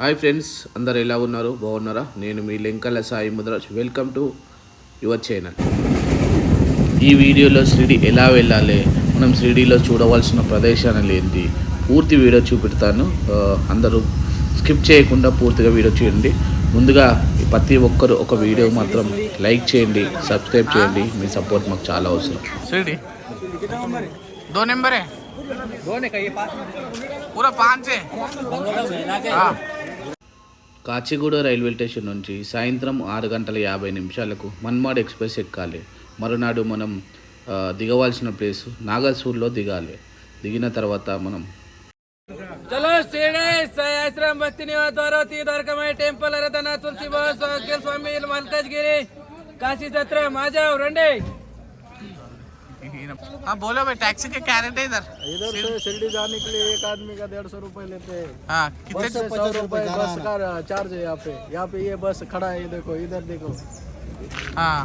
Hi friends, అందరు ఎలా ఉన్నారు? బాగున్నారా? నేను మీ Lenkala Sai Mudraj. Welcome to your channel. ఈ వీడియోలో షిరిడి ఎలా వెళ్ళాలి, మనం షిరిడిలో చూడవలసిన ప్రదేశాలు ఏంటి, పూర్తి వీడియో చూపెడతాను. అందరూ స్కిప్ చేయకుండా పూర్తిగా వీడియో చూడండి. ముందుగా ప్రతి ఒక్కరు ఒక వీడియో మాత్రం లైక్ చేయండి, సబ్స్క్రైబ్ చేయండి. మీ సపోర్ట్ మాకు చాలా అవసరం. షిరిడి 2 నెంబర్ है, 2 ने कहिए, पूरा 5 है. కాచిగూడ రైల్వే స్టేషన్ నుంచి సాయంత్రం 6:50 మన్మాడ్ ఎక్స్ప్రెస్ ఎక్కాలి. మరునాడు మనం దిగవలసిన ప్లేసు నాగసూర్లో దిగాలి. దిగిన తర్వాత మనం चलो श्रीडे साई आश्रम भक्ति निवास द्वारवती द्वारकामाई टेम्पल अरदना तुलसी भवन स्वामी मलकाजगिरी काशी सत्र माजाव रंडे. हाँ बोलो भाई, टैक्सी के क्या रेट है इधर? इधर से शिरडी जाने के लिए एक आदमी का 150 रुपए लेते हैं. हाँ, कितने? 100 रुपए बस का चार्ज है. यहाँ पे ये बस खड़ा है, ये देखो, इधर देखो. हाँ,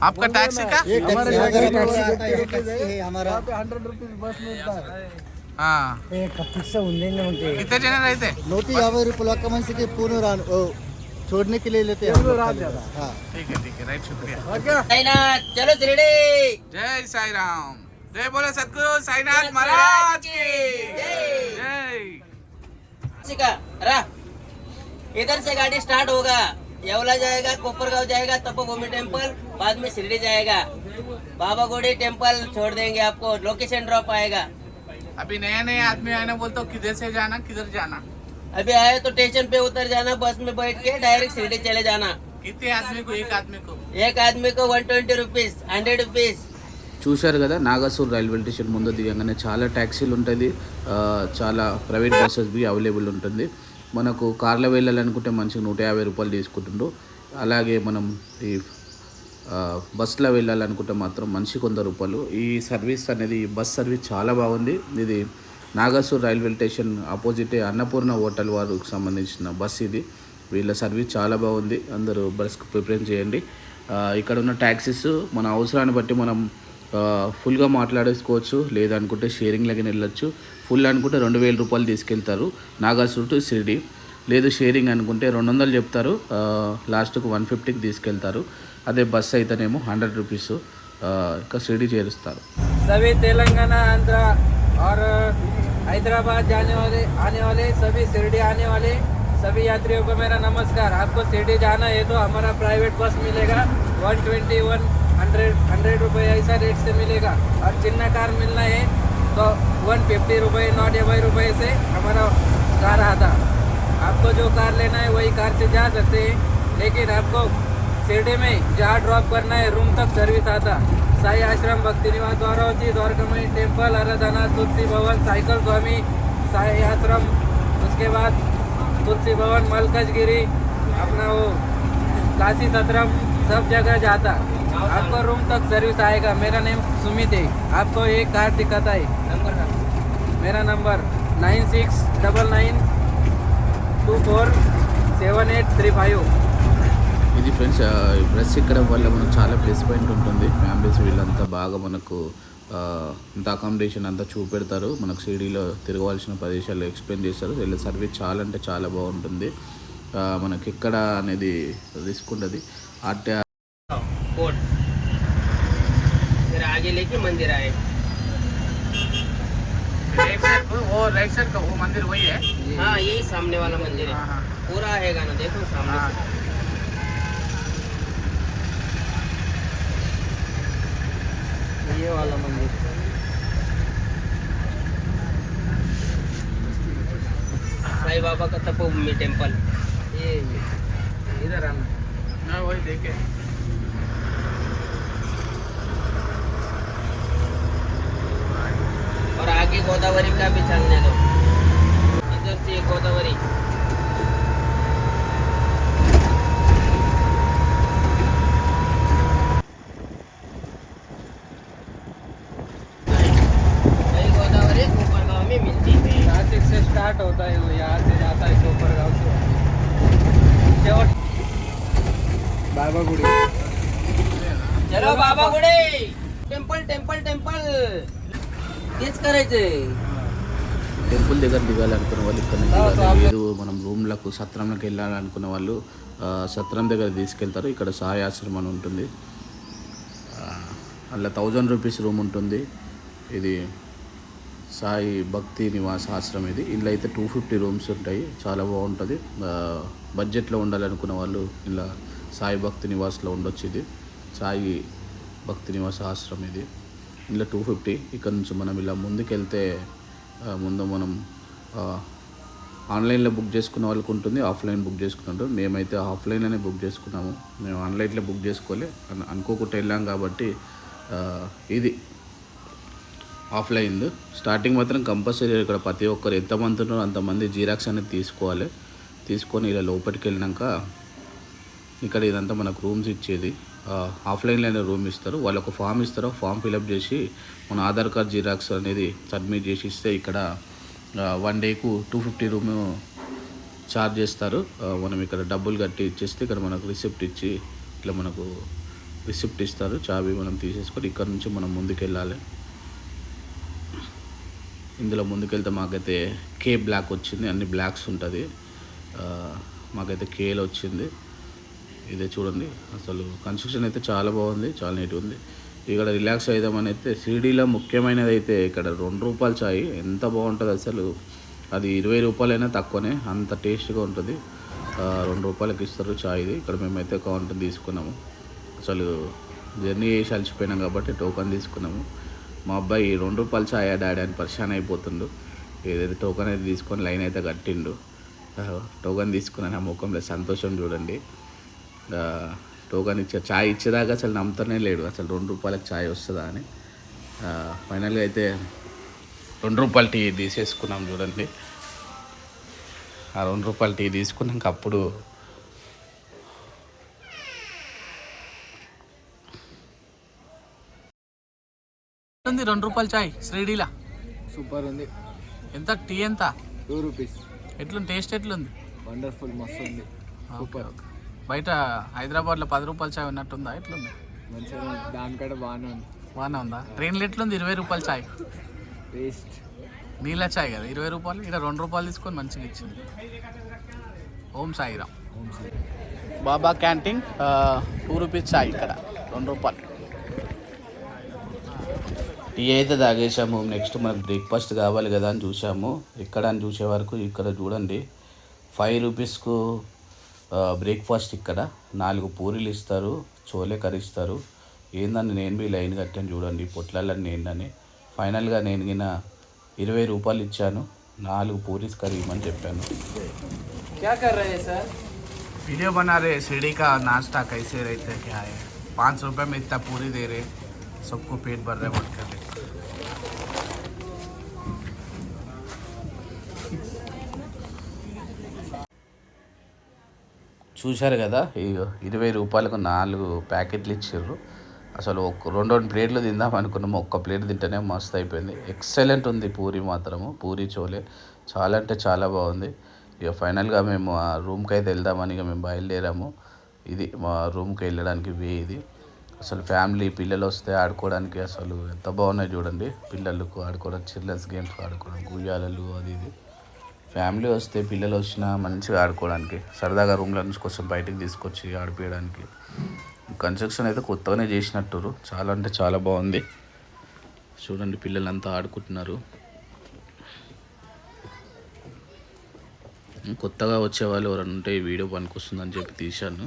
आपका टैक्सी का? हमारे यहाँ पे 100 रुपीज बस मिलता है. हाँ, कितने जने रहते? 150 रुपये मन से पूर्ण छोड़ने के लिए लेते हैं. हाँ ठीक है, राइट, शुक्रिया. चलो श्रीडे. जय साई राम, जय बोले सतगुरु साईनाथ महाराज की जय. इधर से गाड़ी स्टार्ट होगा, येवला जाएगा, कोपरगांव जाएगा, तपोभूमि टेम्पल, बाद में शिरडी जाएगा. बाबा गोड़ी टेम्पल छोड़ देंगे आपको, लोकेशन ड्रॉप आएगा. अभी नए आदमी आए ना, बोलते किधर से जाना, किधर जाना. अभी आए तो स्टेशन पे उतर जाना, बस में बैठ के डायरेक्ट शिरडी चले जाना. कितने आदमी को? एक आदमी को 120 रुपीज, 100 रुपीज. చూశారు కదా, నాగసూర్ రైల్వే స్టేషన్ ముందు దిగంగానే చాలా ట్యాక్సీలు ఉంటుంది, చాలా ప్రైవేట్ బస్సెస్ బి అవైలబుల్ ఉంటుంది. మనకు కార్లో వెళ్ళాలనుకుంటే మంచిగా 150 రూపాయలు తీసుకుంటుండ్రు. అలాగే మనం ఈ బస్సులో వెళ్ళాలనుకుంటే మాత్రం మనిషికి 100 రూపాయలు. ఈ సర్వీస్ అనేది, బస్ సర్వీస్ చాలా బాగుంది. ఇది Nagarsol railway station ఆపోజిటే Annapurna hotel వారికి సంబంధించిన బస్ ఇది. వీళ్ళ సర్వీస్ చాలా బాగుంది. అందరూ బస్కి ప్రిఫరెన్స్ చేయండి. ఇక్కడ ఉన్న ట్యాక్సీస్ మన అవసరాన్ని బట్టి మనం ఫుల్గా మాట్లాడేసుకోవచ్చు, లేదనుకుంటే షేరింగ్లకి వెళ్ళొచ్చు. ఫుల్ అనుకుంటే 2000 రూపాయలు తీసుకెళ్తారు నాగసూర్ టు షిరిడి. లేదు షేరింగ్ అనుకుంటే 200 చెప్తారు, లాస్ట్కు 150కి తీసుకెళ్తారు. అదే బస్ అయితేనేమో 100 రూపీస్ ఇంకా షిరిడి చేరుస్తారు. सभी तेलंगाना, आंध्र और हैदराबाद आने वाले सभी शिरडी आने वाले सभी यात्रियों को मेरा नमस्कार. आपको शिरडी जाना है तो हमारा प्राइवेट बस मिलेगा, 120, 100 रुपये ऐसा रेट से मिलेगा. और चिन्ना कार मिलना है तो 150 रुपये, 90 रुपये से हमारा कार आता. आपको जो कार लेना है वही कार से जा सकते हैं, लेकिन आपको शिरडी में जहाँ ड्रॉप करना है रूम तक सर्विस आता. साई आश्रम भक्ति निवास द्वारवती द्वारकामाई टेम्पल अरदना तुलसी भवन साइकिल स्वामी साई आश्रम, उसके बाद तुलसी भवन मलकाजगिरी, अपना वो काशी सत्रम, सब जगह जाता. आपको रूम तक सर्विस आएगा. मेरा नेम सुमित है. आपको एक कार दिखाता है. मेरा नंबर 9699247835. ఇది ఫ్రెండ్స్, బస్ ఎక్కడం వల్ల మనకు చాలా ప్లస్ పాయింట్ ఉంటుంది. ఫ్యామిలీస్ వీళ్ళంతా బాగా మనకు అంత అకామిడేషన్ అంతా చూపెడతారు. మనకు షిరిడీలో తిరగవలసిన ప్రదేశాలు ఎక్స్ప్లెయిన్ చేస్తారు. వీళ్ళ సర్వీస్ చాలా అంటే చాలా బాగుంటుంది. మనకి ఎక్కడ అనేది రిస్క్ ఉండదు. అట్టే आगे लेके मंदिर आए. वो राइट साइड का वो मंदिर वही है. हाँ, यही सामने वाला मंदिर है. पूरा आएगा ना, देखो सामने से. ये वाला मंदिर साईं बाबा का तपोभूमि टेम्पल. ये इधर आना. हाँ, वही देखे. और आगे गोदावरी का भी चलने दो. इधर से गोदावरी. गोदावरी कोपरगांव में मिलती है. नासिक से स्टार्ट होता है, वो यहाँ से जाता है कोपरगांव से. बाबा गुड़ी. चलो बाबा गुड़ी टेम्पल टेम्पल टेम्पल तेच करायचंय. టెంపుల్ దగ్గర దిగాలనుకున్న వాళ్ళు ఇక్కడ నుంచి దిగాలి. లేదు మనం రూమ్లకు సత్రంలోకి వెళ్ళాలనుకున్న వాళ్ళు సత్రం దగ్గర తీసుకెళ్తారు. ఇక్కడ సాయి ఆశ్రమం అని ఉంటుంది, అలా 1000 రూపీస్ రూమ్ ఉంటుంది. ఇది సాయి భక్తి నివాస్ ఆశ్రమం. ఇది ఇందులో అయితే 250 రూమ్స్ ఉంటాయి, చాలా బాగుంటుంది. బడ్జెట్లో ఉండాలనుకున్న వాళ్ళు ఇలా సాయి భక్తి నివాస్లో ఉండొచ్చు. ఇది సాయి భక్తి నివాస్ ఆశ్రమం. ఇది ఇందులో 250. ఇక్కడ నుంచి మనం ఇలా ముందుకెళ్తే ముందు మనం ఆన్లైన్లో బుక్ చేసుకున్న వాళ్ళకు ఉంటుంది, ఆఫ్లైన్ బుక్ చేసుకున్నట్టు. మేమైతే ఆఫ్లైన్లోనే బుక్ చేసుకున్నాము, మేము ఆన్లైన్లో బుక్ చేసుకోలే, అనుకోకుండా వెళ్ళాం కాబట్టి ఇది ఆఫ్లైన్. స్టార్టింగ్ మాత్రం కంపల్సరీ ఇక్కడ ప్రతి ఒక్కరు ఎంతమంది ఉన్నారో అంతమంది జిరాక్స్ అనేది తీసుకోవాలి. తీసుకొని ఇలా లోపలికి వెళ్ళినాక ఇక్కడ ఇదంతా మనకు రూమ్స్ ఇచ్చేది. ఆఫ్లైన్లోనే రూమ్ ఇస్తారు, వాళ్ళు ఒక ఫామ్ ఇస్తారు, ఫామ్ ఫిలప్ చేసి మన ఆధార్ కార్డ్ జిరాక్స్ అనేది సబ్మిట్ చేసి ఇస్తే ఇక్కడ 1 డేకు 250 రూమ్ ఛార్జ్ చేస్తారు. మనం ఇక్కడ డబ్బులు కట్టి ఇచ్చేస్తే ఇక్కడ మనకు రిసిప్ట్ ఇచ్చి ఇట్లా మనకు రిసిప్ట్ ఇస్తారు, చాబీ మనం తీసేసుకొని ఇక్కడ నుంచి మనం ముందుకు వెళ్ళాలి. ఇందులో ముందుకెళ్తే మాకైతే కే బ్లాక్ వచ్చింది, అన్ని బ్లాక్స్ ఉంటుంది, మాకైతే కేలో వచ్చింది. ఇదే చూడండి, అసలు కన్స్ట్రక్షన్ అయితే చాలా బాగుంది, చాలా నీట్గా ఉంది. ఇక్కడ రిలాక్స్ అవుదామని అయితే షిరిడీలో ముఖ్యమైనది అయితే ఇక్కడ 2 రూపాయల చాయ్ ఎంత బాగుంటుంది అసలు. అది 20 రూపాయలైనా తక్కువనే, అంత టేస్ట్గా ఉంటుంది. 2 రూపాయలకి ఇస్తారు చాయ్. ఇది ఇక్కడ మేమైతే కౌంటర్ తీసుకున్నాము. అసలు జర్నీ చేసి అలసిపోయినాం కాబట్టి టోకన్ తీసుకున్నాము. మా అబ్బాయి 2 రూపాయల చాయ్ డాడీ అని పరిశాన్ అయిపోతుండు. ఏదైతే టోకన్ అయితే తీసుకొని లైన్ అయితే కట్టిండు. టోకన్ తీసుకున్నాను, ఆ ముఖంలో సంతోషం చూడండి. టోకన్ చాయ్ ఇచ్చేదాకా అసలు నమ్ముతూనే లేడు, అసలు 2 రూపాయలకు చాయ్ వస్తుందా అని. ఫైనల్గా అయితే 2 రూపాయల టీ తీసేసుకున్నాం చూడండి. ఆ 2 రూపాయల టీ తీసుకున్నాక అప్పుడు ఉంది 2 రూపాయల చాయ్ శ్రీడీలా. సూపర్ ఉంది. ఎంత టీ ఎంత? 2 రూపీస్. ఎట్లుంది టేస్ట్? ఎట్లుంది? వండర్ఫుల్, మస్తు ఉంది. సూపర్. బయట హైదరాబాద్లో 10 రూపాయల చాయ్ ఉన్నట్టుందా? ఎట్లుంది? మంచిగా ఉంది, దానికంటే బాగానే ఉంది. బాగానే ఉందా? ట్రైన్లో ఎట్లుంది? 20 రూపాయల చాయ్ వేస్ట్. నీళ్ళ చాయ్ కదా 20 రూపాయలు, ఇక్కడ 2 రూపాయలు తీసుకొని మంచిగా ఇచ్చింది. ఓం సాయిరామ్. బాబా క్యాంటీన్ 2 రూపీస్ చాయ్, ఇక్కడ 2 రూపాయలు. టీ అయితే తాగేసాము. నెక్స్ట్ మనకు బ్రేక్ఫాస్ట్ కావాలి కదా అని చూసాము. ఇక్కడ అని చూసే వరకు ఇక్కడ చూడండి 5 రూపీస్కు బ్రేక్ఫాస్ట్. ఇక్కడ 4 పూరీలు ఇస్తారు, చోలే కర్రీ ఇస్తారు. ఏందని నేను బి లైన్ కట్టాను చూడండి, పొట్లాలని ఏంటని. ఫైనల్గా నేను గిన 20 రూపాయలు ఇచ్చాను, 4 పూరీస్ కర్రీ ఇవ్వమని చెప్పాను. वीडियो बना रहे शिरडी का नाश्ता कैसे रहते हैं, क्या है? 5 रुपये में इतना पूरी दे रहे, सबको पेट भर रहे बोल कर। చూశారు కదా, 20 రూపాయలకు 4 ప్యాకెట్లు ఇచ్చారు. అసలు ఒక 2 ప్లేట్లు తిందాం అనుకున్నాము, ఒక్క ప్లేట్ తింటేనే మస్తు అయిపోయింది. ఎక్సలెంట్ ఉంది పూరి మాత్రము, పూరి చోలే చాలా అంటే చాలా బాగుంది. ఇక ఫైనల్గా మేము ఆ రూమ్కి అయితే వెళ్దామని ఇక మేము బయలుదేరాము. ఇది మా రూమ్కి వెళ్ళడానికి వే. ఇది అసలు ఫ్యామిలీ పిల్లలు వస్తే ఆడుకోవడానికి అసలు ఎంత బాగున్నాయి చూడండి. పిల్లలకు ఆడుకోవడానికి చిల్డ్రన్స్ గేమ్స్ ఆడుకోవడానికి ఉయ్యాలలు అది ఇది. ఫ్యామిలీ వస్తే పిల్లలు వచ్చినా మంచిగా ఆడుకోవడానికి సరదాగా రూమ్లో నుంచి కొంచెం బయటికి తీసుకొచ్చి ఆడిపించడానికి. కన్స్ట్రక్షన్ అయితే కొత్తగానే చేసినట్టు, చాలా అంటే చాలా బాగుంది. చూడండి పిల్లలంతా ఆడుకుంటున్నారు. కొత్తగా వచ్చేవాళ్ళు ఎవరైనా ఉంటే ఈ వీడియో పనికొస్తుందని చెప్పి తీశాను.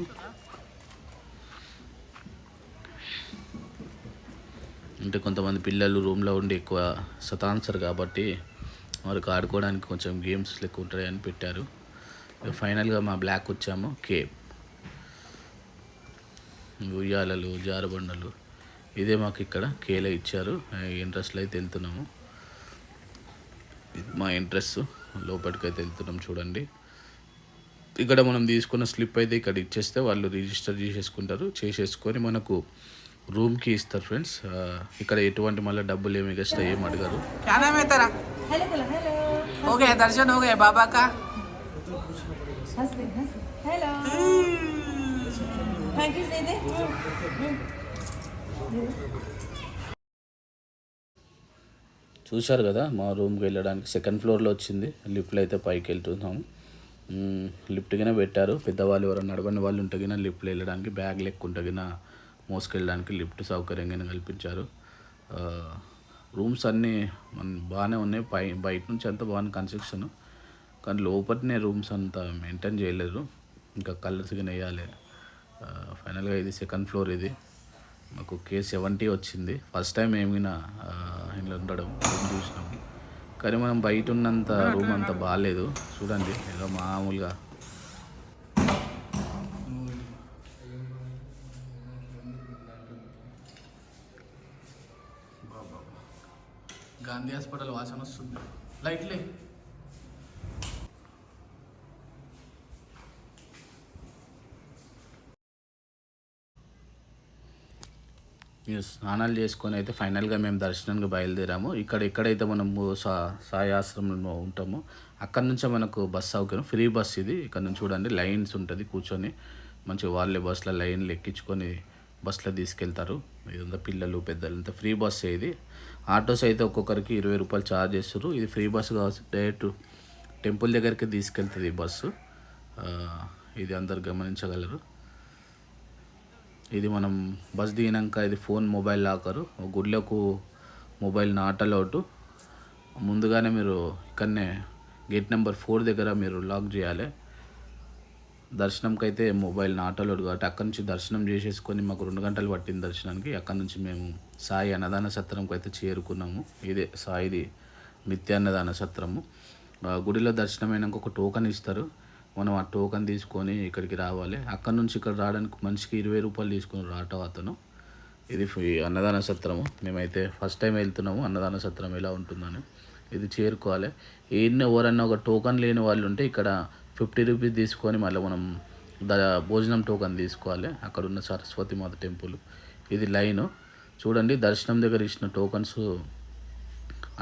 అంటే కొంతమంది పిల్లలు రూమ్లో ఉండి ఎక్కువ సతాన్సర్ కాబట్టి వారికి ఆడుకోవడానికి కొంచెం గేమ్స్ లెక్క ఉంటాయని పెట్టారు. ఫైనల్గా మా బ్లాక్ వచ్చాము. కేప్, ఉయ్యాలలు, జారుబండలు ఇదే మాకు ఇక్కడ కేలో ఇచ్చారు. ఇంట్రెస్ట్లో అయితే వెళ్తున్నాము. ఇది మా ఇంట్రెస్ట్, లోపలికైతే వెళ్తున్నాం చూడండి. ఇక్కడ మనం తీసుకున్న స్లిప్ అయితే ఇక్కడ ఇచ్చేస్తే వాళ్ళు రిజిస్టర్ చేసేసుకొని మనకు రూమ్కి ఇస్తారు ఫ్రెండ్స్. ఇక్కడ ఎటువంటి మళ్ళీ డబ్బులు ఏమి ఎక్స్ట్రా ఏం అడగారు. ఓకే దర్శన్ ఓకే బాబా కా చూశారు కదా మా రూమ్కి వెళ్ళడానికి సెకండ్ ఫ్లోర్లో వచ్చింది. లిఫ్ట్లో అయితే పైకి వెళ్తున్నాము. లిఫ్ట్ కింద పెట్టారు. పెద్దవాళ్ళు ఎవరైనా నడవని వాళ్ళు ఉంటే కింద లిఫ్ట్లో వెళ్ళడానికి, బ్యాగ్ లెక్కుంటే కింద మోసుకెళ్ళడానికి లిఫ్ట్ సౌకర్యంగా కల్పించారు. రూమ్స్ అన్నీ బాగానే ఉన్నాయి. బయట నుంచి అంతా బాగుంది కన్స్ట్రక్షన్, కానీ లోపలనే రూమ్స్ అంతా మెయింటైన్ చేయలేదు. ఇంకా కలర్స్ కింద వేయాలి. ఫైనల్గా ఇది సెకండ్ ఫ్లోర్. ఇది మాకు K70 వచ్చింది. ఫస్ట్ టైం ఏమైనా ఇంట్లో ఉండడం రూమ్ చూసినాము, కానీ మనం బయట ఉన్నంత రూమ్ అంత బాగాలేదు. చూడండి ఏదో మామూలుగా గాంధీ హాస్పిటల్ వాసన వస్తుంది. లైట్లే స్నానాలు చేసుకొని అయితే ఫైనల్గా మేము దర్శనానికి బయలుదేరాము. ఎక్కడైతే మనము సాయి ఆశ్రమంలో ఉంటామో అక్కడ నుంచే మనకు బస్ సౌకర్యం, ఫ్రీ బస్ ఇది. ఇక్కడ నుంచి చూడండి లైన్స్ ఉంటుంది, కూర్చొని మంచిగా వాళ్ళే బస్సులో లైన్లు ఎక్కించుకొని బస్సులో తీసుకెళ్తారు. ఇదంతా పిల్లలు పెద్దలు అంతా ఫ్రీ బస్సే ఇది. ఆటోస్ అయితే ఒక్కొక్కరికి 20 రూపాయలు ఛార్జ్ చేస్తారు. ఇది ఫ్రీ బస్సు కావచ్చు, డైరెక్ట్ టెంపుల్ దగ్గరికి తీసుకెళ్తుంది ఈ బస్సు. ఇది అందరు గమనించగలరు. ఇది మనం బస్ దిగినాక ఇది ఫోన్ మొబైల్ లాకరు. గుడిలోకి మొబైల్ నాట్ అలౌడ్. ముందుగానే మీరు ఇక్కడనే గేట్ నెంబర్ 4 దగ్గర మీరు లాక్ చేయాలి. దర్శనంకి అయితే మొబైల్ నాట్ అలౌడ్ కాబట్టి అక్కడి నుంచి దర్శనం చేసేసుకొని మాకు 2 గంటలు పట్టింది దర్శనానికి. అక్కడి నుంచి మేము సాయి అన్నదాన సత్రంకి అయితే చేరుకున్నాము. ఇదే సాయిది నిత్య అన్నదాన సత్రము. గుడిలో దర్శనం అయినాక ఒక టోకన్ ఇస్తారు. మనం ఆ టోకన్ తీసుకొని ఇక్కడికి రావాలి. అక్కడ నుంచి ఇక్కడ రావడానికి మనిషికి 20 రూపాయలు తీసుకుని ఆటో అతను. ఇది అన్నదాన సత్రము. మేమైతే ఫస్ట్ టైం వెళ్తున్నాము అన్నదాన సత్రం ఎలా ఉంటుందని. ఇది చేరుకోవాలి. ఎవరన్నా ఒక టోకన్ లేని వాళ్ళు ఉంటే ఇక్కడ 50 రూపీస్ తీసుకొని మళ్ళీ మనం భోజనం టోకన్ తీసుకోవాలి. అక్కడ ఉన్న సరస్వతి మాత టెంపుల్. ఇది లైను చూడండి. దర్శనం దగ్గర ఇచ్చిన టోకన్స్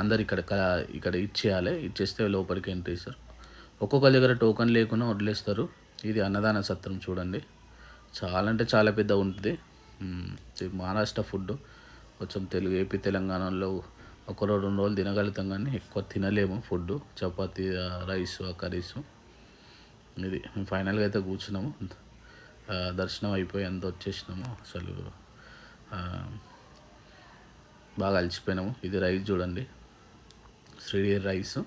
అందరు ఇక్కడ ఇచ్చేయాలి. ఇచ్చేస్తే లోపలికి ఎంట్రీ ఇస్తారు. ఒక్కొక్క దగ్గర టోకన్ లేకుండా వదిలేస్తారు. ఇది అన్నదాన సత్రం చూడండి. చాలా అంటే చాలా పెద్ద ఉంటుంది. మహారాష్ట్ర ఫుడ్ కొంచెం ఏపీ తెలంగాణలో 1 రోజు 2 రోజులు తినగలుగుతాం, కానీ ఎక్కువ తినలేము ఫుడ్. Chapati, rice, curries. ఇది మేము ఫైనల్గా అయితే కూర్చున్నాము. దర్శనం అయిపోయి అంత వచ్చేసినాము. అసలు బాగా అలసిపోయినాము. ఇది రైస్ చూడండి, శ్రీహరి రైస్.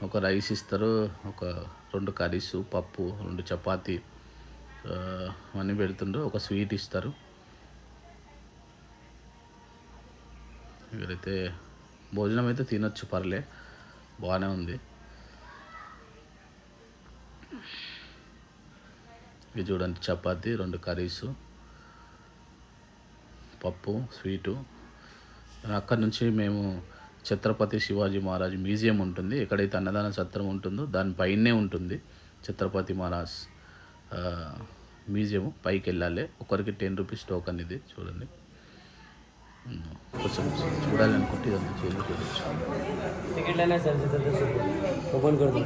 ఒక రైస్ ఇస్తారు, ఒక 2 కర్రీస్, పప్పు, 2 చపాతీ అన్నీ పెడుతుండ్రు. ఒక స్వీట్ ఇస్తారు. ఇక్కడైతే భోజనం అయితే తినొచ్చు, పర్లే, బాగానే ఉంది. ఇది చూడండి చపాతీ, 2 కర్రీసు, పప్పు, స్వీటు. అక్కడి నుంచి మేము ఛత్రపతి శివాజీ మహారాజ్ మ్యూజియం ఉంటుంది. ఎక్కడైతే అన్నదాన సత్రం ఉంటుందో దానిపైనే ఉంటుంది ఛత్రపతి మహారాజ్ మ్యూజియం. పైకి వెళ్ళాలి. ఒకరికి 10 రూపీస్ టోకన్. ఇది చూడండి. కొంచెం చూడాలనుకుంటే ఇదంతా చూడొచ్చు. टिकट लेना है सर से ओपन कर दो.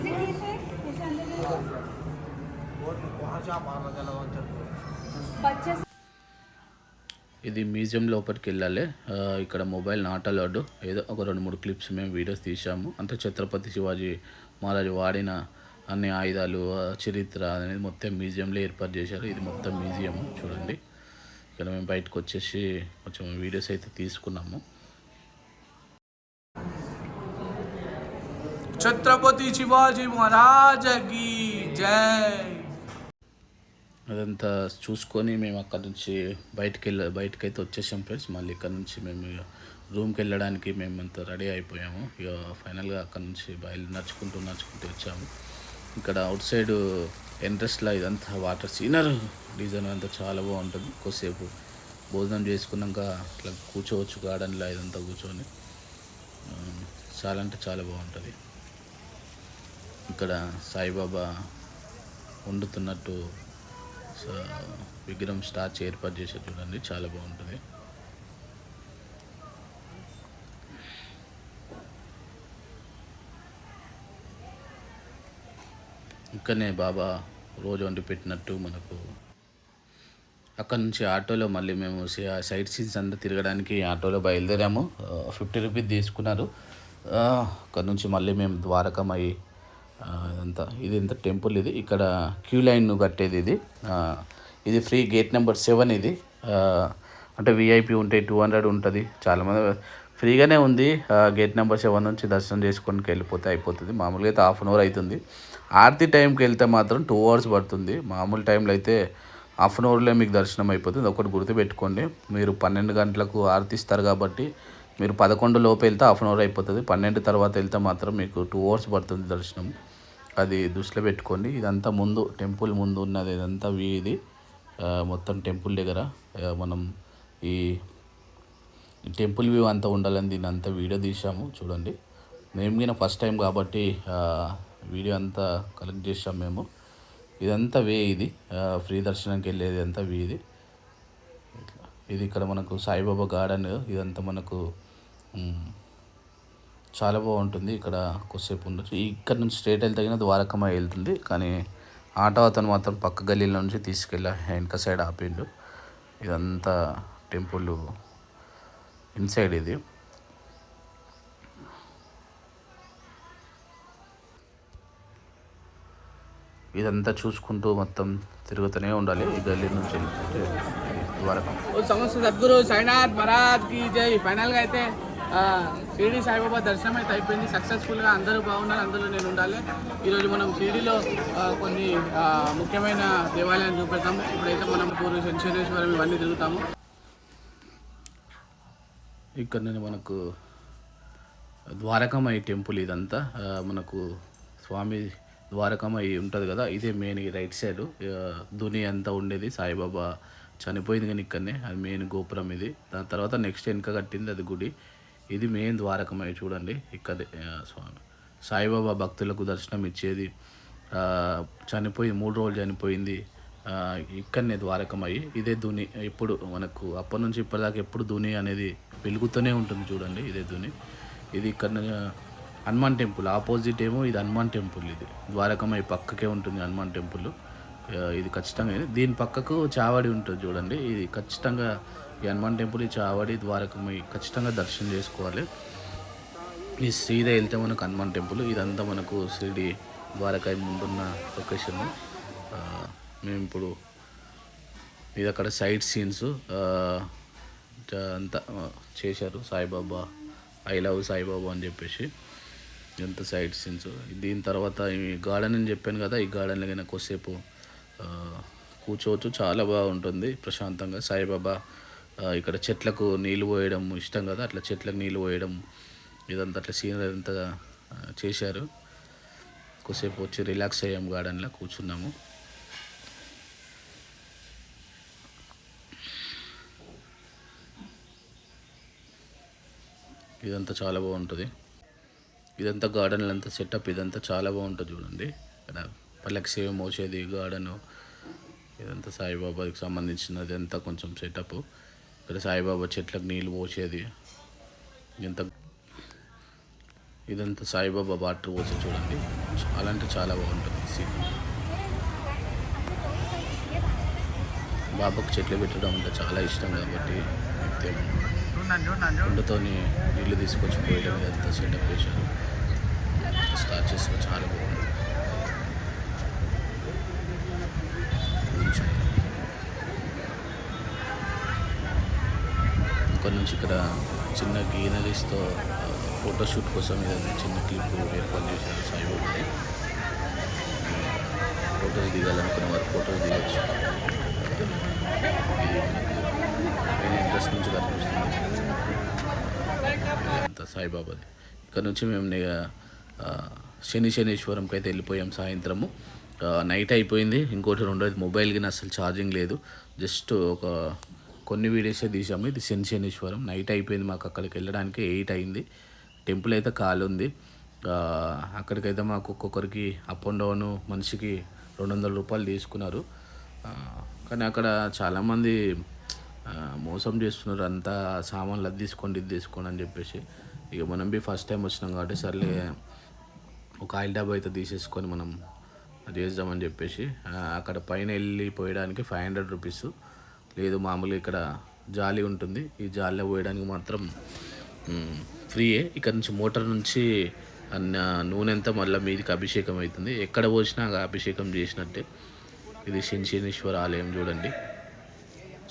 ఇది మ్యూజియం లోపలికి వెళ్ళాలి. ఇక్కడ మొబైల్ నాట్ అలౌడ్. ఏదో ఒక 2-3 క్లిప్స్ మేము వీడియోస్ తీసాము. అంటే ఛత్రపతి శివాజీ మహారాజు వాడిన అన్ని ఆయుధాలు, చరిత్ర అనేది మొత్తం మ్యూజియంలో ఏర్పాటు చేశారు. ఇది మొత్తం మ్యూజియం చూడండి. ఇక్కడ మేము బయటకు వచ్చేసి కొంచెం వీడియోస్ అయితే తీసుకున్నాము. ఛత్రపతి శివాజీ మహారాజకి జై. అదంతా చూసుకొని మేము అక్కడ నుంచి బయటకైతే వచ్చేసాం ఫ్రెండ్స్. మళ్ళీ ఇక్కడ నుంచి మేము రూమ్కి వెళ్ళడానికి మేమంతా రెడీ అయిపోయాము. ఇక ఫైనల్గా అక్కడ నుంచి నడుచుకుంటూ వచ్చాము. ఇక్కడ అవుట్ సైడ్ ఎంట్రస్ట్లో ఇదంతా వాటర్ సీనరీ డిజైన్ అంతా చాలా బాగుంటుంది. కొద్దిసేపు భోజనం చేసుకున్నాక ఇట్లా కూర్చోవచ్చు గార్డెన్లో. ఇదంతా కూర్చొని చాలా అంటే చాలా బాగుంటుంది. ఇక్కడ సాయిబాబా వండుతున్నట్టు విగ్రహం స్టార్చ్ ఏర్పాటు చేశారు చూడండి. చాలా బాగుంటుంది. ఇక్కడనే బాబా రోజు వండి పెట్టినట్టు మనకు అక్కడ నుంచి ఆటోలో మళ్ళీ మేము సైట్ సీన్స్ అంతా తిరగడానికి ఆటోలో బయలుదేరాము. 50 రూపీస్ తీసుకున్నారు. అక్కడ నుంచి మళ్ళీ మేము ద్వారకమయ్యి ఇది ఇంత టెంపుల్ ఇది. ఇక్కడ క్యూ లైన్ కట్టేది ఇది. ఇది ఫ్రీ గేట్ నెంబర్ 7 ఇది. అంటే విఐపి ఉంటే 200 ఉంటుంది. చాలామంది ఫ్రీగానే ఉంది. గేట్ నెంబర్ 7 నుంచి దర్శనం చేసుకొని వెళ్ళిపోతే అయిపోతుంది. మామూలుగా అయితే 1/2 అవర్ అవుతుంది. ఆరతి టైంకి వెళ్తే మాత్రం 2 అవర్స్ పడుతుంది. మామూలు టైంలో అయితే 1/2 అవర్లో మీకు దర్శనం అయిపోతుంది. ఒకటి గుర్తుపెట్టుకోండి, మీరు 12 గంటలకు ఆరతి ఇస్తారు కాబట్టి మీరు 11 లోపు వెళ్తే 1/2 అవర్ అయిపోతుంది. 12 తర్వాత వెళ్తే మాత్రం మీకు 2 అవర్స్ పడుతుంది దర్శనం. అది దృష్టిలో పెట్టుకోండి. ఇదంతా ముందు టెంపుల్ ముందు ఉన్నది. ఇదంతా ఇది మొత్తం టెంపుల్ దగ్గర మనం ఈ టెంపుల్ వ్యూ అంతా ఉండాలని దీన్ని అంతా వీడియో తీసాము చూడండి. మేము కూడా ఫస్ట్ టైం కాబట్టి వీడియో అంతా కలెక్ట్ చేసాం మేము. ఇదంతా ఇది ఫ్రీ దర్శనానికి వెళ్ళేది అంతా ఇది. ఇది ఇక్కడ మనకు సాయిబాబా గార్డెన్. ఇదంతా మనకు చాలా బాగుంటుంది. ఇక్కడ కొద్దిసేపు ఉండొచ్చు. ఇక్కడ నుంచి స్ట్రైట్ వెళ్తే తగిన ద్వారకమాయి వెళ్తుంది. కానీ ఆటో అతను మాత్రం పక్క గల్లీల నుంచి తీసుకెళ్ళి వెనక సైడ్ ఆపిండు. ఇదంతా టెంపుల్ ఇన్సైడ్ ఇది. ఇదంతా చూసుకుంటూ మొత్తం తిరుగుతూనే ఉండాలి. ఈ గల్లీ నుంచి ద్వారకం. సమస్త సద్గురు సాయినాథ్ మహారాజ్ కి జై. ఫైనల్గా అయితే షిరిడి సాయిబాబా దర్శనం అయితే అయిపోయింది సక్సెస్ఫుల్గా. అందరూ బాగున్నారు, అందులో నేను ఉండాలి. ఈరోజు మనం షిరిడిలో కొన్ని ముఖ్యమైన దేవాలయాన్ని చూపెడతాము. ఇప్పుడైతే మనం పూర్వ శనేశ్వరం ఇవన్నీ తిరుగుతాము. ఇక్కడ నేను మనకు ద్వారకమాయి టెంపుల్ ఇదంతా మనకు స్వామి ద్వారకమాయి ఉంటుంది కదా, ఇదే మెయిన్. రైట్ సైడ్ దుని అంతా ఉండేది. సాయిబాబా చనిపోయింది కానీ ఇక్కడనే, అది మెయిన్ గోపురం ఇది. దాని తర్వాత నెక్స్ట్ వెనక కట్టింది అది గుడి. ఇది మెయిన్ ద్వారకమాయి చూడండి. ఇక్కడే స్వామి సాయిబాబా భక్తులకు దర్శనం ఇచ్చేది. చనిపోయి 3 రోజులు చనిపోయింది. ఇక్కడనే ద్వారకమాయి. ఇదే దుని. ఇప్పుడు మనకు అప్పటి నుంచి ఇప్పటిదాకా ఎప్పుడు దుని అనేది వెలుగుతూనే ఉంటుంది చూడండి. ఇదే దుని. ఇది ఇక్కడ హనుమాన్ టెంపుల్ ఆపోజిట్ ఏమో ఇది హనుమాన్ టెంపుల్. ఇది ద్వారకమాయి పక్కకే ఉంటుంది హనుమాన్ టెంపుల్. ఇది ఖచ్చితంగా దీని పక్కకు చావడి ఉంటుంది చూడండి. ఇది ఖచ్చితంగా ఈ హనుమాన్ టెంపుల్, ఈ చావడి, ద్వారకమాయి ఖచ్చితంగా దర్శనం చేసుకోవాలి. ఈ సీదా వెళ్తే మనకు హనుమాన్ టెంపుల్. ఇదంతా మనకు షిరిడి ద్వారకాయి ముందున్న లొకేషన్. మేము ఇప్పుడు ఇది అక్కడ సైడ్ సీన్స్ అంతా చేశారు. సాయిబాబా, ఐ లవ్ సాయిబాబా అని చెప్పేసి ఎంత సైడ్ సీన్స్. దీని తర్వాత ఈ గార్డెన్ అని చెప్పాను కదా, ఈ గార్డెన్లో కన్నా కొద్దిసేపు కూర్చోవచ్చు. చాలా బాగుంటుంది ప్రశాంతంగా. సాయిబాబా ఇక్కడ చెట్లకు నీళ్ళు పోయడం ఇష్టం కదా, అట్లా చెట్లకు నీళ్ళు పోయడం ఇదంతా అట్లా సీనరీ అంతా చేశారు. కొద్దిసేపు వచ్చి రిలాక్స్ అయ్యాము, గార్డెన్లో కూర్చున్నాము. ఇదంతా చాలా బాగుంటుంది. ఇదంతా గార్డెన్లో అంతా సెటప్ ఇదంతా చాలా బాగుంటుంది చూడండి. ఇక్కడ పల్లకి సేవ మోసేది గార్డెను. ఇదంతా సాయిబాబాకి సంబంధించినది అంతా కొంచెం సెటప్. ఇక్కడ సాయిబాబా చెట్లకు నీళ్ళు పోసేది ఇదంతా సాయిబాబా వాటర్ పోసే చూడండి. చాలా అంటే చాలా బాగుంటుంది సీన్. బాబాకు చెట్లు పెట్టడం అంటే చాలా ఇష్టం కాబట్టి నిత్యం కుండతో నీళ్ళు తీసుకొచ్చి పోయడం ఇదంతా సెటప్ చేశారు. స్టార్ట్ చేసిన చాలా బాగుంది. ఇక్కడ నుంచి ఇక్కడ చిన్న గ్రీనరీస్తో ఫోటోషూట్ కోసం ఏదైనా చిన్న క్లిప్ ఏర్పాటు చేశారు సాయిబాబాని. ఫోటోస్ దిగాలనుకున్న వారు ఫోటోస్ దిగచ్చు. ఇది మెయిన్ ఇంట్రెస్ట్ నుంచి కనిపిస్తుంది అంతా సాయిబాబాది. ఇక్కడ నుంచి మేము శనేశ్వరంకి అయితే వెళ్ళిపోయాం సాయంత్రము. నైట్ అయిపోయింది. ఇంకోటి రెండోది మొబైల్కి అసలు ఛార్జింగ్ లేదు. జస్ట్ కొన్ని వీడియోసే తీసాము. ఇది శనేశ్వరం. నైట్ అయిపోయింది మాకు అక్కడికి వెళ్ళడానికి 8 అయింది. టెంపుల్ అయితే ఖాళీ ఉంది. అక్కడికైతే మాకు ఒక్కొక్కరికి అప్ అండ్ డౌన్ మనిషికి 200 రూపాయలు తీసుకున్నారు. కానీ అక్కడ చాలామంది మోసం చేస్తున్నారు. అంతా సామాన్లు అది తీసుకోండి ఇది తీసుకోండి అని చెప్పేసి. ఇక మనం ఫస్ట్ టైం వచ్చినాం కాబట్టి సర్లే ఒక ఆయిల్ డబ్బా అయితే తీసేసుకొని మనం చేద్దామని చెప్పేసి అక్కడ పైన వెళ్ళిపోయడానికి 500 రూపీస్. లేదు మామూలుగా ఇక్కడ జాలి ఉంటుంది, ఈ జాలిలో పోయడానికి మాత్రం ఫ్రీయే. ఇక్కడ నుంచి మోటార్ నుంచి నూనె అంతా మళ్ళీ మీదికి అభిషేకం అవుతుంది. ఎక్కడ పోసినా అభిషేకం చేసినట్టే. ఇది శనిశ్వర ఆలయం చూడండి.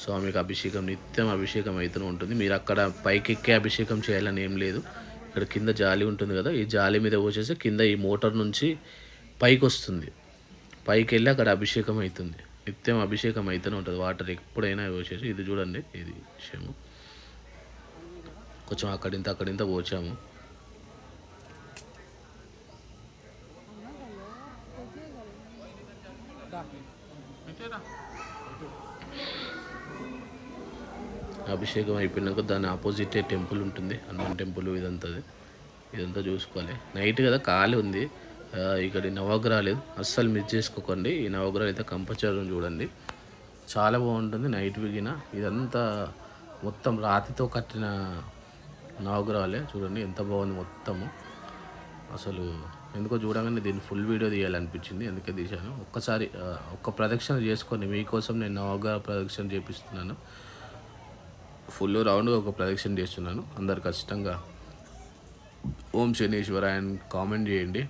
స్వామికి అభిషేకం నిత్యం అభిషేకం అవుతూనే ఉంటుంది. మీరు అక్కడ పైకి ఎక్కే అభిషేకం చేయాలని ఏం లేదు. ఇక్కడ కింద జాలి ఉంటుంది కదా, ఈ జాలి మీద పోసేసి కింద ఈ మోటార్ నుంచి పైకి వస్తుంది. పైకి వెళ్ళి అక్కడ అభిషేకం అవుతుంది. నిత్యం అభిషేకం అవుతూనే ఉంటుంది. వాటర్ ఎప్పుడైనా పోసేసి ఇది చూడండి. ఇది విషయము కొంచెం అక్కడింత పోసాము. అభిషేకం అయిపోయినాక దాని ఆపోజిటే టెంపుల్ ఉంటుంది, హనుమాన్ టెంపుల్. ఇదంతా చూసుకోవాలి. నైట్ కదా, ఖాళీ ఉంది. ఇక్కడ నవగ్రహాలు అస్సలు మిస్ చేసుకోకండి. ఈ నవగ్రహాలు అయితే కంపల్సరీ చూడండి, చాలా బాగుంటుంది. నైట్ విగిన ఇదంతా మొత్తం రాతితో కట్టిన నవగ్రహాలే. చూడండి ఎంత బాగుంది మొత్తము. అసలు ఎందుకో చూడగానే దీన్ని ఫుల్ వీడియో తీయాలనిపించింది, అందుకే తీశాను. ఒక్కసారి ఒక్క ప్రదక్షిణ చేసుకొని మీకోసం నేను నవగ్రహ ప్రదక్షిణ చేపిస్తున్నాను. ఫుల్ రౌండ్గా ఒక ప్రదక్షిణ చేస్తున్నాను. అందరు ఖచ్చితంగా ఓం శనీశ్వరాయ అని కామెంట్ చేయండి,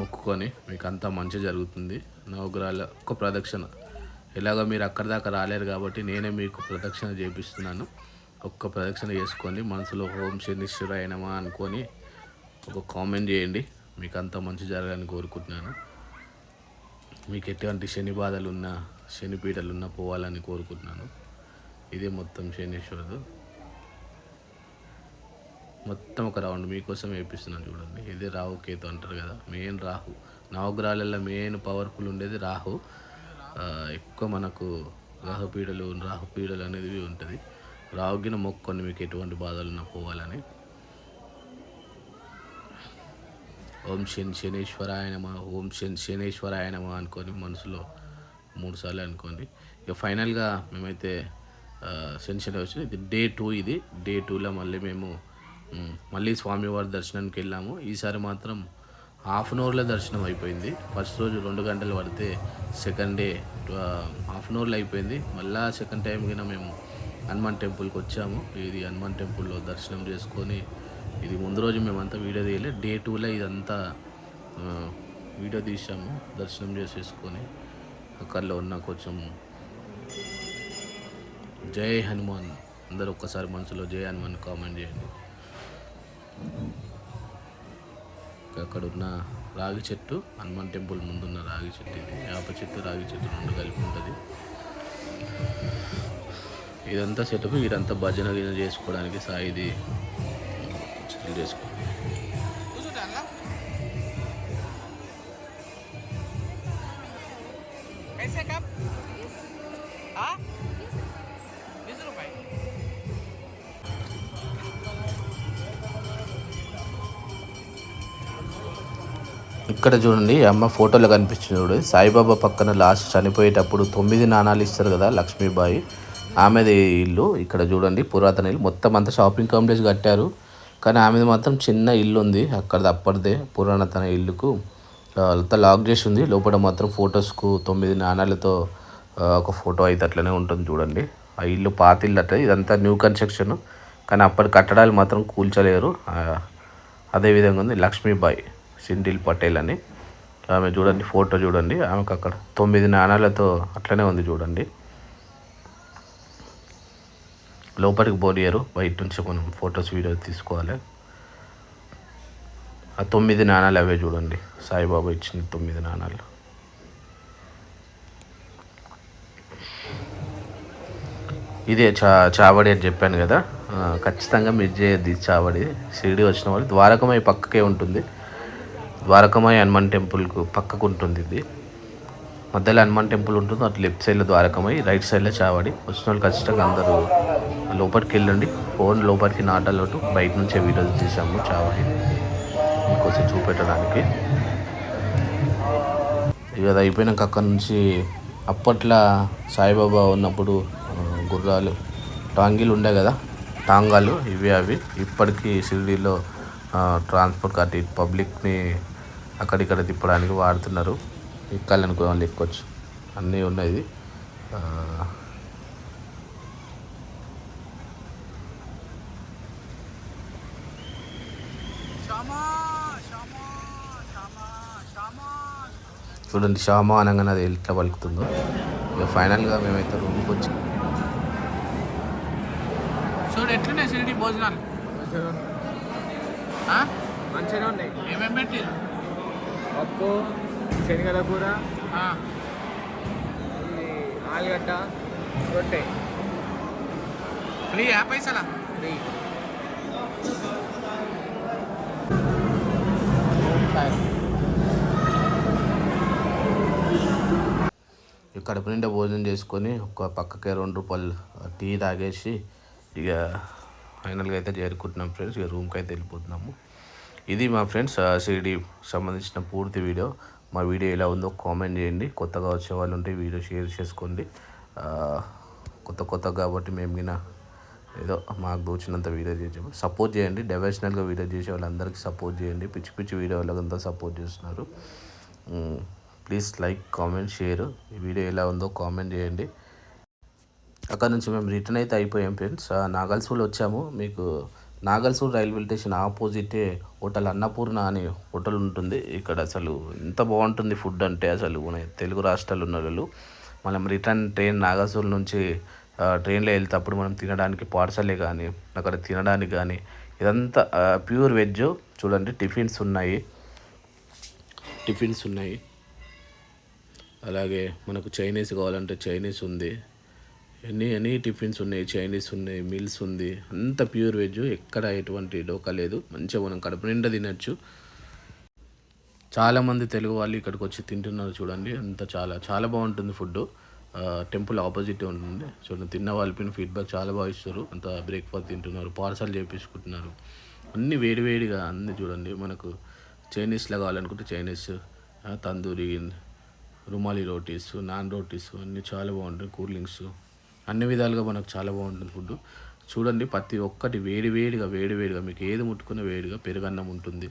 మొక్కుకొని మీకు అంతా మంచి జరుగుతుంది. నవగ్రహాల ఒక్క ప్రదక్షిణ, ఎలాగో మీరు అక్కడి దాకా రాలేరు కాబట్టి నేనే మీకు ప్రదక్షిణ చేపిస్తున్నాను. ఒక్క ప్రదక్షిణ చేసుకోండి, మనసులో ఓం శనీశ్వరాయ నమః అనుకొని ఒక కామెంట్ చేయండి. మీకు అంతా మంచి జరగాలని కోరుకుంటున్నాను. మీకు ఎటువంటి శని బాధలు ఉన్నా, శని పీడలు ఉన్నా పోవాలని కోరుకుంటున్నాను. ఇదే మొత్తం శనీశ్వరుడు. మొత్తం ఒక రౌండ్ మీకోసం వేపిస్తున్నాను చూడండి. ఇదే రాహు కేతు అంటారు కదా, మెయిన్ రాహు. నవగ్రహాలలో మెయిన్ పవర్ఫుల్ ఉండేది రాహు. ఎక్కువ మనకు రాహు పీడలు అనేది ఉంటుంది. రాహుగిన మొక్కొని మీకు ఎటువంటి బాధలు ఉన్నా పోవాలని. ఓం శనీశ్వరాయ నమః, ఓం శనీశ్వరాయ నమః అనుకొని మనసులో 3 సార్లు అనుకోండి. ఇక ఫైనల్గా మేమైతే శని వచ్చింది. ఇది డే 2. ఇది డే 2లో మళ్ళీ స్వామివారి దర్శనానికి వెళ్ళాము. ఈసారి మాత్రం హాఫ్ అన్ అవర్లో దర్శనం అయిపోయింది. ఫస్ట్ రోజు 2 గంటలు పడితే సెకండ్ డే హాఫ్ అన్ అవర్లో అయిపోయింది. మళ్ళీ సెకండ్ టైం కింద మేము హనుమాన్ టెంపుల్కి వచ్చాము. ఇది హనుమాన్ టెంపుల్లో దర్శనం చేసుకొని, ఇది ముందు రోజు మేమంతా వీడియో తీయలేదు. డే 2లో ఇదంతా వీడియో తీసాము. దర్శనం చేసేసుకొని అక్కడలో ఉన్న కొంచెం జై హనుమాన్ అందరూ ఒక్కసారి మనసులో జై హనుమాన్ కామెంట్ చేయండి. అక్కడ ఉన్న రాగి చెట్టు, హనుమాన్ టెంపుల్ ముందున్న రాగి చెట్టు, ఇది వేప చెట్టు రాగి చెట్టు 2 కలిపి ఉంటుంది. ఇదంతా సెటప్. ఇదంతా భజన చేసుకోవడానికి సాయిది చేసుకో. ఇక్కడ చూడండి, అమ్మ ఫోటోలో కనిపిస్తుంది చూడండి. సాయిబాబా పక్కన లాస్ట్ చనిపోయేటప్పుడు 9 నాణాలు ఇస్తారు కదా, లక్ష్మీబాయి ఆమెది ఇల్లు. ఇక్కడ చూడండి పురాతన ఇల్లు. మొత్తం అంతా షాపింగ్ కాంప్లెక్స్ కట్టారు, కానీ ఆమెది మాత్రం చిన్న ఇల్లు ఉంది. అప్పటిదే పురాతన ఇల్లుకు అంతా లాక్ చేసి ఉంది. లోపల మాత్రం ఫొటోస్కు 9 నాణాలతో ఒక ఫోటో అయితే అట్లనే ఉంటుంది చూడండి. ఆ ఇల్లు పాత ఇల్లు అట్లా. ఇదంతా న్యూ కన్స్ట్రక్షన్, కానీ అప్పటి కట్టడాలు మాత్రం కూల్చలేరు. అదేవిధంగా ఉంది లక్ష్మీబాయి సిండిల్ పటేల్ అని ఆమె చూడండి. ఫోటో చూడండి, ఆమెకు అక్కడ 9 నాణాలతో అట్లనే ఉంది చూడండి. లోపలికి పోనీయరు, బయట నుంచి మనం ఫొటోస్ వీడియో తీసుకోవాలి. ఆ 9 నాణాలు అవే చూడండి, సాయిబాబా ఇచ్చిన 9 నాణాలు. ఇదే చావడి అని చెప్పాను కదా, ఖచ్చితంగా మిస్ చేయద్దు. ఇది చావడి. షిరిడి వచ్చిన వాళ్ళు ద్వారకమై పక్కకే ఉంటుంది. ద్వారకమై హనుమాన్ టెంపుల్కు పక్కకు ఉంటుంది. ఇది మధ్యలో హనుమాన్ టెంపుల్ ఉంటుంది, అటు లెఫ్ట్ సైడ్లో ద్వారకమై, రైట్ సైడ్లో చావడి. వచ్చిన వాళ్ళు ఖచ్చితంగా అందరూ లోపలికి వెళ్ళండి. ఫోన్ లోపలికి నాటలోటు, బయట నుంచే వీడియోస్ తీసాము చావడి మీకోసం చూపెట్టడానికి. ఇక అది అయిపోయినాక అక్కడ నుంచి అప్పట్లో సాయిబాబా ఉన్నప్పుడు గుర్రాలు టాంగీలు ఉండే కదా, టాంగాలు అవి ఇప్పటికీ షిరిడీలో ట్రాన్స్పోర్ట్ కట్టి పబ్లిక్ని అక్కడిక్కడ తిప్పడానికి వాడుతున్నారు. ఎక్కాలనుకునే వాళ్ళు ఎక్కొచ్చు, అన్నీ ఉన్నాయి. చూడండి షామా అనగానే అది ఎట్లా పలుకుతుందో. ఇక ఫైనల్గా మేమైతే రూమ్కి వచ్చి చూడు ఎట్లున్నాయి షిరిడి భోజనాలు. మంచిగా ఉన్నాయి. ఏమేమి పెట్టి పప్పు, శనగల కూర, ఆలుగడ్డ, రొట్టె ఫ్రీ పైసలా ఫ్రీ. కడుపు నిండా భోజనం చేసుకొని ఒక పక్కకే 2 రూపాయలు టీ తాగేసి ఇక ఫైనల్గా అయితే చేరుకుంటున్నాం ఫ్రెండ్స్. ఇక రూమ్కి అయితే వెళ్ళిపోతున్నాము. ఇది మా ఫ్రెండ్స్ షిరిడి సంబంధించిన పూర్తి వీడియో. మా వీడియో ఎలా ఉందో కామెంట్ చేయండి. కొత్తగా వచ్చే వాళ్ళు ఉంటే వీడియో షేర్ చేసుకోండి. కొత్త కాబట్టి మేము గిన ఏదో మాకు దోచినంత వీడియో చేసాము. సపోర్ట్ చేయండి. డెవోషనల్గా వీడియో చేసే వాళ్ళందరికీ సపోర్ట్ చేయండి. పిచ్చి పిచ్చి వీడియో వాళ్ళంతా సపోర్ట్ చేస్తున్నారు. Please like, comment, share. ఈ వీడియో ఎలా ఉందో కామెంట్ చేయండి. అక్కడ నుంచి మేము రిటర్న్ అయితే అయిపోయాం ఫ్రెండ్స్. నాగల్సూర్ వచ్చాము. మీకు నాగల్సూర్ రైల్వే స్టేషన్ ఆపోజిటే హోటల్ అన్నపూర్ణ అని హోటల్ ఉంటుంది. ఇక్కడ అసలు ఎంత బాగుంటుంది ఫుడ్ అంటే అసలు మన తెలుగు రాష్ట్రాలు ఉన్న వాళ్ళు మనం రిటర్న్ ట్రైన్ నాగల్సూర్ నుంచి ట్రైన్లో వెళ్తేప్పుడు మనం తినడానికి పార్సలే కానీ అక్కడ తినడానికి కానీ ఇదంతా ప్యూర్ వెజ్. చూడండి టిఫిన్స్ ఉన్నాయి. అలాగే మనకు చైనీస్ కావాలంటే చైనీస్ ఉంది. ఎనీ టిఫిన్స్ ఉన్నాయి, చైనీస్ ఉన్నాయి, మీల్స్ ఉంది. అంత ప్యూర్ వెజ్. ఎక్కడ ఎటువంటి డోకా లేదు. మంచిగా మనం కడుపు నిండా తినచ్చు. చాలామంది తెలుగు వాళ్ళు ఇక్కడికి వచ్చి తింటున్నారు. చూడండి అంత చాలా బాగుంటుంది ఫుడ్. టెంపుల్ ఆపోజిట్ ఉంటుంది. చూడండి తిన్న వాళ్ళ ఫీడ్బ్యాక్ చాలా బాగా ఇస్తారు. అంత బ్రేక్ఫాస్ట్ తింటున్నారు, పార్సల్ చేయించుకుంటున్నారు. అన్నీ వేడివేడిగా అన్నీ చూడండి. మనకు చైనీస్లో కావాలనుకుంటే చైనీస్, తందూరి, రుమాలి రోటీస్, నాన్ రోటీస్ అన్నీ చాలా బాగుంటాయి. కూల్ డ్రింక్స్ అన్ని విధాలుగా మనకు చాలా బాగుంటుంది ఫుడ్. చూడండి ప్రతి ఒక్కటి వేడివేడిగా మీకు ఏది ముట్టుకున్న వేడిగా పెరుగన్నం ఉంటుంది.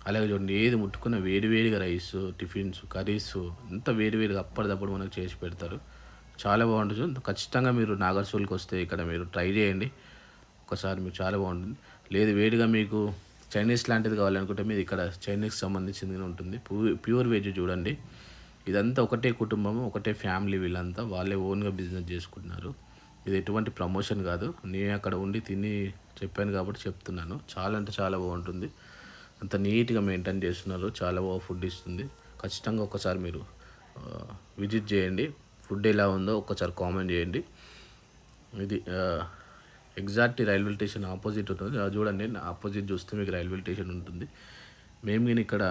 అలాగే చూడండి ఏది ముట్టుకున్న వేడివేడిగా రైస్, టిఫిన్స్, కర్రీస్ అంతా వేడివేడిగా అప్పటిదప్పుడు మనకు చేసి పెడతారు. చాలా బాగుంటుంది. ఖచ్చితంగా మీరు నాగర్సూల్కి వస్తే ఇక్కడ మీరు ట్రై చేయండి ఒకసారి. మీకు చాలా బాగుంటుంది. లేదు వేడిగా మీకు చైనీస్ లాంటిది కావాలనుకుంటే మీరు ఇక్కడ చైనీస్కి సంబంధించింది ఉంటుంది. ప్యూర్ వెజ్ చూడండి. ఇదంతా ఒకటే కుటుంబం, ఒకటే ఫ్యామిలీ. వీళ్ళంతా వాళ్ళే ఓన్గా బిజినెస్ చేసుకుంటున్నారు. ఇది ఎటువంటి ప్రమోషన్ కాదు. నేను అక్కడ ఉండి తిని చెప్పాను కాబట్టి చెప్తున్నాను. చాలా అంటే చాలా బాగుంటుంది. అంత నీట్గా మెయింటైన్ చేస్తున్నారు. చాలా బాగా ఫుడ్ ఇస్తుంది. ఖచ్చితంగా ఒకసారి మీరు విజిట్ చేయండి. ఫుడ్ ఎలా ఉందో ఒకసారి కామెంట్ చేయండి. ఇది ఎగ్జాక్ట్ రైల్వే స్టేషన్ ఆపోజిట్ ఉంటుంది. చూడండి ఆపోజిట్ చూస్తే మీకు రైల్వే స్టేషన్ ఉంటుంది. మేము కానీ ఇక్కడ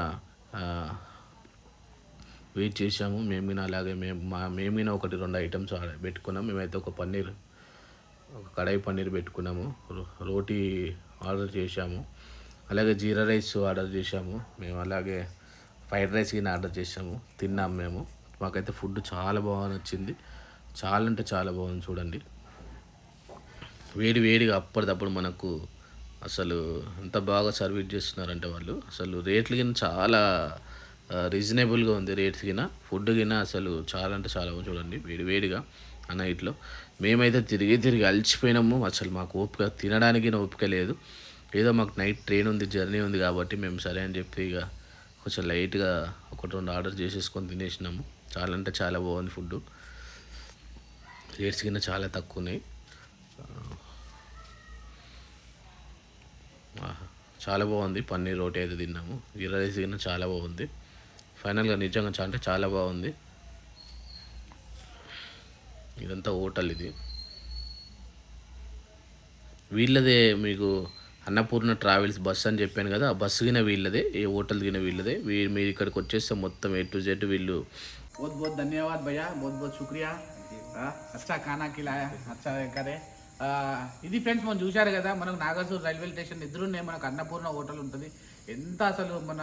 వెయిట్ చేసాము. మేము కానీ అలాగే మేము కానీ 1-2 ఐటమ్స్ పెట్టుకున్నాము. మేమైతే ఒక కడాయి పన్నీర్ పెట్టుకున్నాము. రోటీ ఆర్డర్ చేసాము. అలాగే జీరా రైస్ ఆర్డర్ చేసాము మేము. అలాగే ఫ్రైడ్ రైస్ కానీ ఆర్డర్ చేసాము. తిన్నాము మేము. మాకైతే ఫుడ్ చాలా బాగా నచ్చింది. చాలా అంటే చాలా బాగుంది. చూడండి వేడిగా అప్పటిదప్పుడు మనకు అసలు ఎంత బాగా సర్వీస్ చేస్తున్నారంటే వాళ్ళు. అసలు రేట్లు కింద చాలా రీజనబుల్గా ఉంది. రేట్స్ కింద ఫుడ్ కింద అసలు చాలా అంటే చాలా బాగుంది. చూడండి వేడిగా అన్న ఇట్లో మేమైతే తిరిగి అలసిపోయినాము. అసలు మాకు ఓపిక తినడానికి ఓపిక లేదు. ఏదో మాకు నైట్ ట్రైన్ ఉంది, జర్నీ ఉంది కాబట్టి మేము సరే అని చెప్పి ఇక కొంచెం లైట్గా 1-2 ఆర్డర్ చేసేసుకొని తినేసినాము. చాలా అంటే చాలా బాగుంది ఫుడ్. రేట్స్ కింద చాలా తక్కువ ఉన్నాయి. చాలా బాగుంది. పన్నీర్ రోటీ అయితే తిన్నాము. జీరా రైస్ కింద చాలా బాగుంది. ఫైనల్గా నిజంగా అంటే చాలా బాగుంది. ఇదంతా హోటల్. ఇది వీళ్ళదే. మీకు అన్నపూర్ణ ట్రావెల్స్ బస్ అని చెప్పాను కదా, ఆ బస్సు గిన వీళ్ళదే, ఏ హోటల్ గిన వీళ్ళదే. మీరు ఇక్కడికి వచ్చేస్తే మొత్తం A to Z వీళ్ళు. बहुत धन्यवाद भैया, बहुत शुक्रिया. अच्छा खाना खिलाया, अच्छा करे. ఇది ఫ్రెండ్స్ మనం చూశారు కదా, మనకు నాగర్సూర్ రైల్వే స్టేషన్ ఎదురునే మనకు అన్నపూర్ణ హోటల్ ఉంటుంది. ఎంత అసలు మన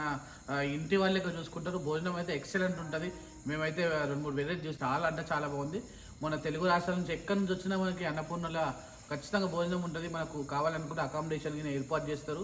ఇంటి వాళ్ళకి చూసుకుంటారు. భోజనం అయితే ఎక్సలెంట్ ఉంటుంది. మేమైతే 2-3 వెరైటీ చూసి చాలా అంటే చాలా బాగుంది. మన తెలుగు రాష్ట్రాల నుంచి ఎక్కడి నుంచి వచ్చినా మనకి అన్నపూర్ణలో ఖచ్చితంగా భోజనం ఉంటుంది. మనకు కావాలనుకుంటే అకామిడేషన్ కింద ఏర్పాటు చేస్తారు.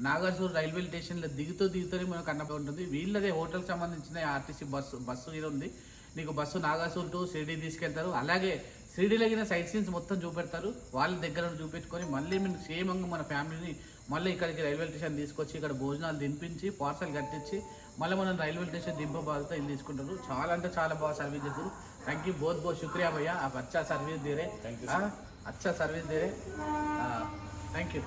నాగర్సూర్ రైల్వే స్టేషన్లో దిగుతూనే మనకు అన్నపూర్ణ ఉంటుంది. వీళ్ళదే హోటల్కి సంబంధించిన ఆర్టీసీ బస్సు ఇది ఉంది. నీకు బస్సు నాగర్సూర్ టు షిరిడి తీసుకెళ్తారు. అలాగే షిరిడిలో సైట్ సీన్స్ మొత్తం చూపెడతారు. వాళ్ళ దగ్గర చూపెట్టుకొని మళ్ళీ మేము క్షేమంగా మన ఫ్యామిలీని మళ్ళీ ఇక్కడికి రైల్వే స్టేషన్ తీసుకొచ్చి ఇక్కడ భోజనాలు దింపించి పార్సల్ కట్టించి మళ్ళీ మనం రైల్వే స్టేషన్ దింపే బాధ్యత ఇది తీసుకుంటారు. చాలా అంటే చాలా బాగా సర్వీస్ చేస్తారు. థ్యాంక్ యూ बहुत बहुत शुक्रिया भैया, आप अच्छा सर्विस दे रहे, अच्छा सर्विस दे रहे, थैंक यू.